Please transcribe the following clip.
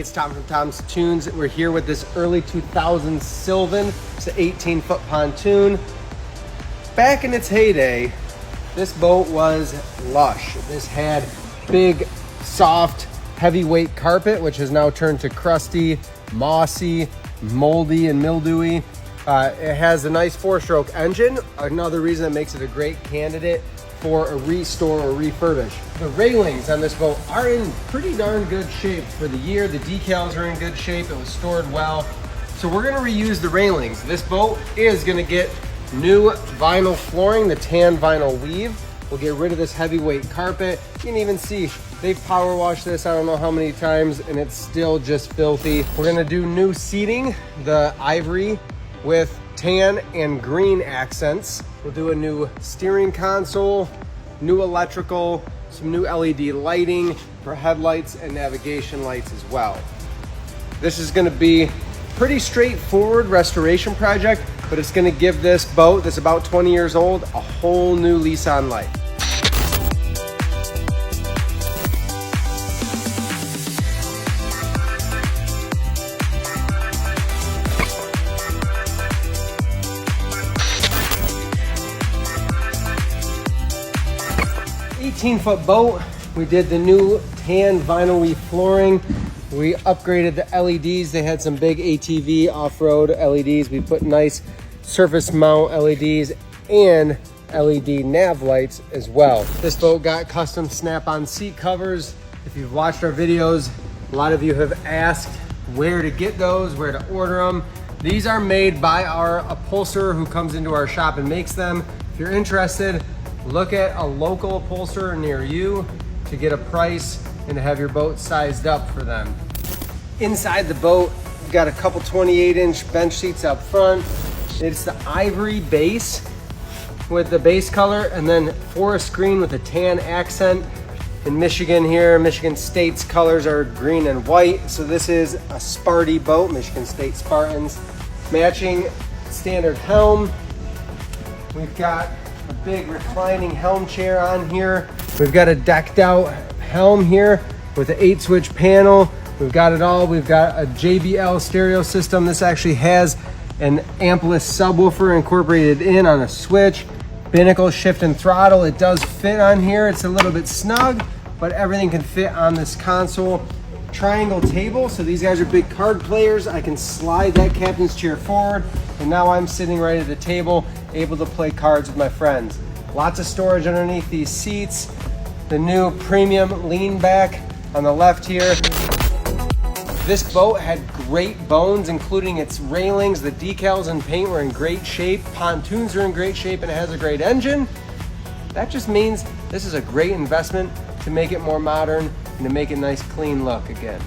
It's Tom from Tom's Tunes. We're here with this early 2000s Sylvan. It's an 18-foot pontoon. Back in its heyday, this boat was lush. This had big, soft, heavyweight carpet, which has now turned to crusty, mossy, moldy, and mildewy. It has a nice 4-stroke engine. Another reason that makes it a great candidate for a restore or refurbish. The railings on this boat are in pretty darn good shape for the year. The decals are in good shape. It was stored well. So we're gonna reuse the railings. This boat is gonna get new vinyl flooring, the tan vinyl weave. We'll get rid of this heavyweight carpet. You can even see they've power washed this I don't know how many times and it's still just filthy. We're gonna do new seating, the ivory with tan and green accents. We'll do a new steering console, new electrical, some new LED lighting for headlights and navigation lights as well. This is gonna be pretty straightforward restoration project, but it's gonna give this boat that's about 20 years old a whole new lease on life. Foot boat. We did the new tan vinyl weave flooring. We upgraded the LEDs. They had some big ATV off-road LEDs. We put nice surface mount LEDs and LED nav lights as well. This boat got custom snap-on seat covers. If you've watched our videos, a lot of you have asked where to get those, where to order them. These are made by our upholsterer who comes into our shop and makes them. If you're interested, look at a local upholsterer near you to get a price and to have your boat sized up for them. Inside the boat, we've got a couple 28-inch bench seats up front. It's the ivory base with the base color and then forest green with a tan accent. In Michigan here, Michigan State's colors are green and white. So this is a Sparty boat, Michigan State Spartans. Matching standard helm. We've got a big reclining helm chair on here. We've got a decked out helm here with an 8-switch panel. We've got it all. We've got a JBL stereo system. This actually has an ampless subwoofer incorporated in on a switch. Binnacle shift and throttle. It does fit on here. It's a little bit snug, but everything can fit on this console. Triangle table, so these guys are big card players. I can slide that captain's chair forward, and now I'm sitting right at the table, able to play cards with my friends. Lots of storage underneath these seats. The new premium lean back on the left here. This boat had great bones, including its railings. The decals and paint were in great shape. Pontoons are in great shape, and it has a great engine. That just means this is a great investment to make it more modern and to make it nice, clean look again.